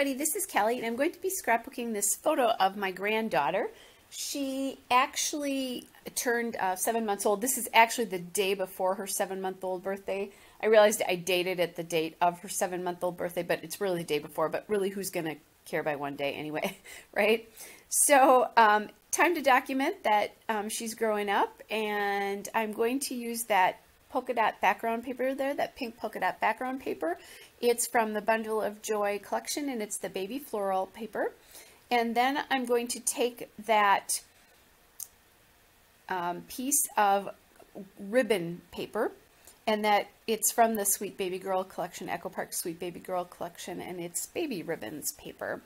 everybody, this is Kelly, and I'm going to be scrapbooking this photo of my granddaughter. She actually turned 7 months old. This is actually the day before her 7-month-old birthday. I realized I dated it the date of her 7-month-old birthday, but it's really the day before, but really who's going to care by one day anyway, right? So time to document that she's growing up, and I'm going to use that polka dot background paper there, that pink polka dot background paper. It's from the Bundle of Joy collection, and it's the baby floral paper. And then I'm going to take that piece of ribbon paper, and that it's from the Sweet Baby Girl collection, Echo Park Sweet Baby Girl collection, and it's baby ribbons paper.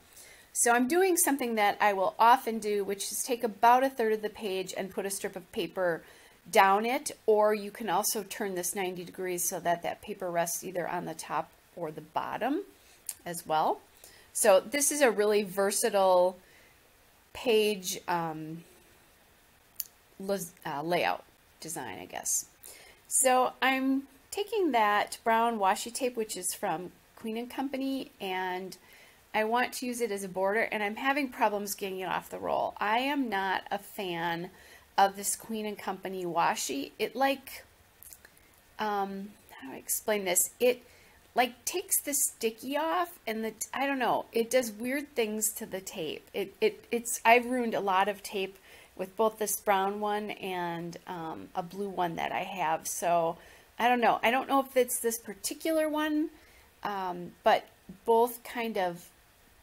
So I'm doing something that I will often do, which is take about 1/3 of the page and put a strip of paper down it, or you can also turn this 90 degrees so that that paper rests either on the top or the bottom as well. So this is a really versatile page layout design, I guess. So I'm taking that brown washi tape, which is from Queen & Company, and I want to use it as a border, and I'm having problems getting it off the roll. I am not a fan of this Queen & Company washi. It how do I explain this? It like takes the sticky off, and I don't know, it does weird things to the tape. I've ruined a lot of tape with both this brown one and a blue one that I have. So I don't know. I don't know if it's this particular one, but both kind of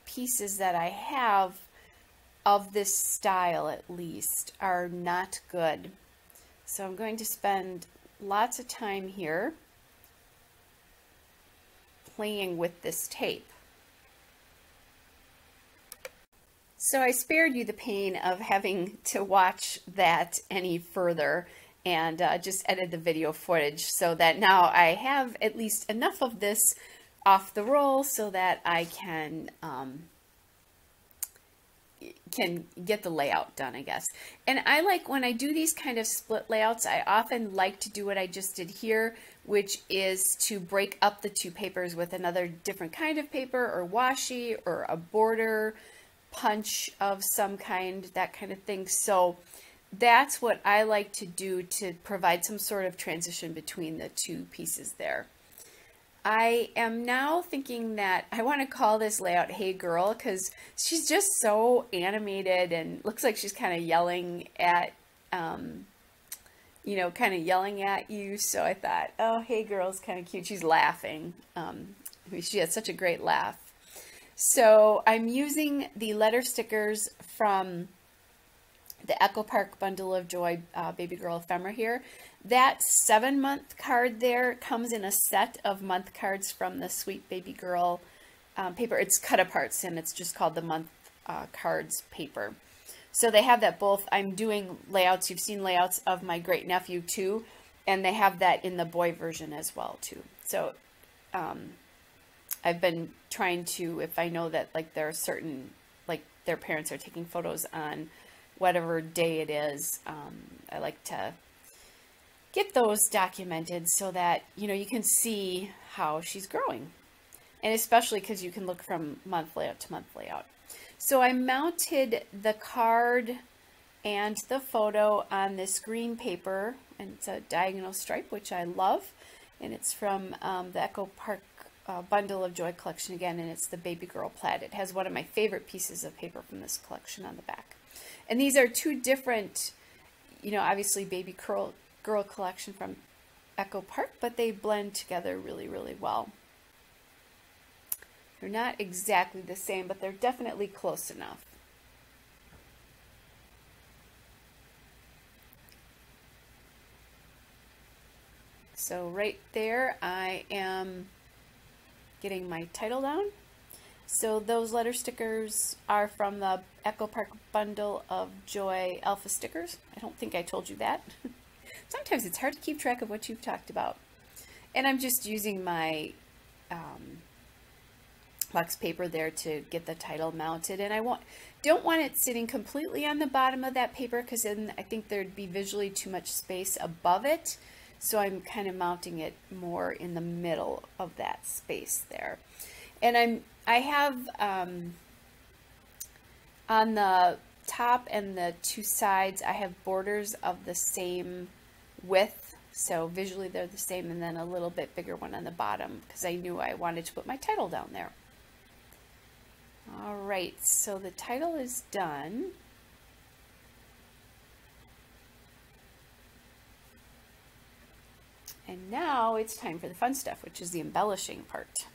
pieces that I have of this style at least are not good. So I'm going to spend lots of time here playing with this tape. So I spared you the pain of having to watch that any further, and just edited the video footage so that now I have at least enough of this off the roll so that I can get the layout done, I guess. And I like, when I do these kind of split layouts, I often like to do what I just did here, which is to break up the two papers with another different kind of paper, or washi, or a border punch of some kind, that kind of thing. So that's what I like to do to provide some sort of transition between the two pieces there. I am now thinking that I want to call this layout Hey Girl, because she's just so animated and looks like she's kind of yelling at, you know, kind of yelling at you. So I thought, oh, Hey Girl's kind of cute. She's laughing. She has such a great laugh. So I'm using the letter stickers from the Echo Park Bundle of Joy Baby Girl ephemera here. That 7-month card there comes in a set of month cards from the Sweet Baby Girl paper. It's cut aparts, and it's just called the month cards paper. So they have that both. I'm doing layouts. You've seen layouts of my great nephew too, and they have that in the boy version as well too. So I've been trying to, if I know that like there are certain, like their parents are taking photos on whatever day it is, I like to get those documented so that, you know, you can see how she's growing. And especially because you can look from month layout to month layout. So I mounted the card and the photo on this green paper, and it's a diagonal stripe, which I love. And it's from the Echo Park Bundle of Joy collection again, and it's the Baby Girl plaid. It has one of my favorite pieces of paper from this collection on the back. And these are two different, you know, obviously Baby Girl collection from Echo Park, but they blend together really, really well. They're not exactly the same, but they're definitely close enough. So right there, I am getting my title down. So those letter stickers are from the Echo Park Bundle of Joy Alpha stickers. I don't think I told you that. Sometimes it's hard to keep track of what you've talked about. And I'm just using my wax paper there to get the title mounted. And I don't want it sitting completely on the bottom of that paper, because then I think there'd be visually too much space above it. So I'm kind of mounting it more in the middle of that space there. And I'm I have on the top and the two sides, I have borders of the same width. So visually they're the same, and then a little bit bigger one on the bottom because I knew I wanted to put my title down there. All right, so the title is done. And now it's time for the fun stuff, which is the embellishing part.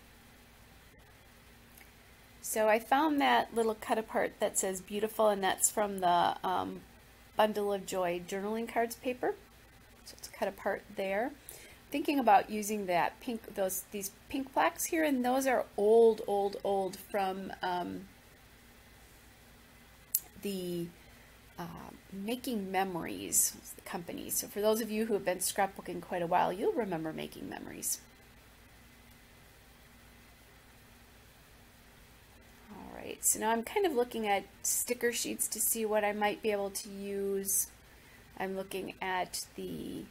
So I found that little cut apart that says beautiful, and that's from the Bundle of Joy journaling cards paper. So it's cut apart there. Thinking about using that pink, these pink plaques here, and those are old from the Making Memories, the company. So for those of you who have been scrapbooking quite a while, you'll remember Making Memories. All right, so now I'm kind of looking at sticker sheets to see what I might be able to use. I'm looking at the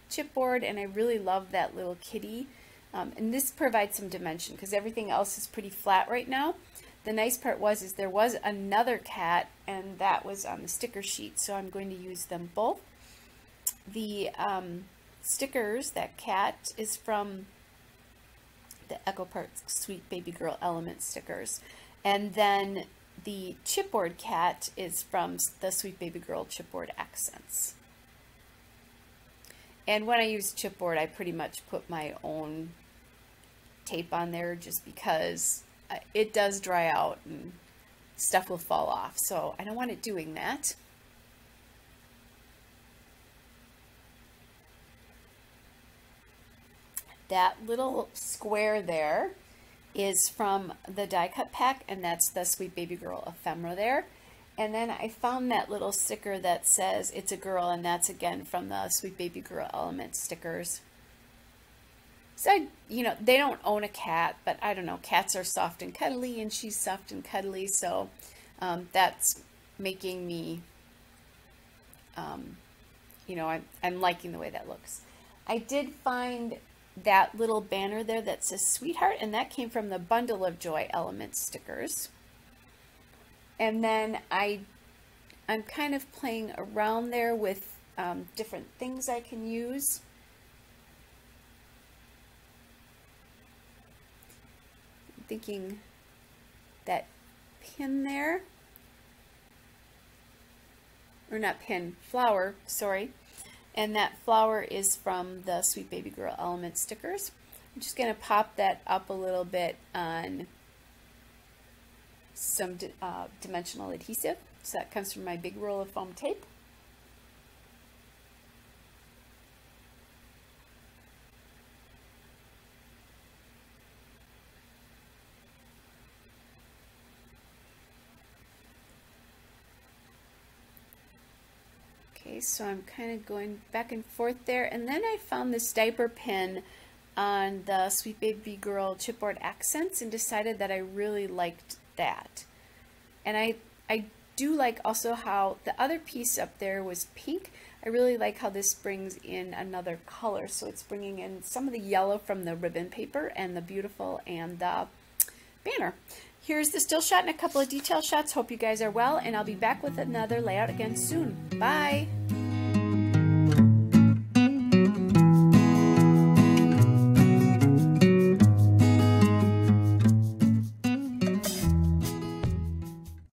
chipboard, and I really love that little kitty. And this provides some dimension because everything else is pretty flat right now. The nice part is there was another cat, and that was on the sticker sheet, so I'm going to use them both. The stickers, that cat is from the Echo Park Sweet Baby Girl Element stickers, and then the chipboard cat is from the Sweet Baby Girl Chipboard Accents. And when I use chipboard, I pretty much put my own tape on there just because it does dry out and stuff will fall off. So I don't want it doing that. That little square there is from the die cut pack, and that's the Sweet Baby Girl ephemera there. And then I found that little sticker that says it's a girl, and that's again from the Sweet Baby Girl Element stickers. So, you know, they don't own a cat, but I don't know, cats are soft and cuddly, and she's soft and cuddly, so that's making me, you know, I'm liking the way that looks. I did find that little banner there that says Sweetheart, and that came from the Bundle of Joy Element stickers. And then I'm kind of playing around there with different things I can use. I'm thinking that pin there, or not pin, flower, sorry. And that flower is from the Sweet Baby Girl Element stickers. I'm just going to pop that up a little bit on some dimensional adhesive. So that comes from my big roll of foam tape. Okay, so I'm kind of going back and forth there, and then I found this diaper pin on the Sweet Baby Girl Chipboard Accents and decided that I really liked that. And I do like also how the other piece up there was pink. I really like how this brings in another color, so it's bringing in some of the yellow from the ribbon paper and the beautiful and the banner. Here's the still shot and a couple of detail shots. Hope you guys are well, and I'll be back with another layout again soon. Bye!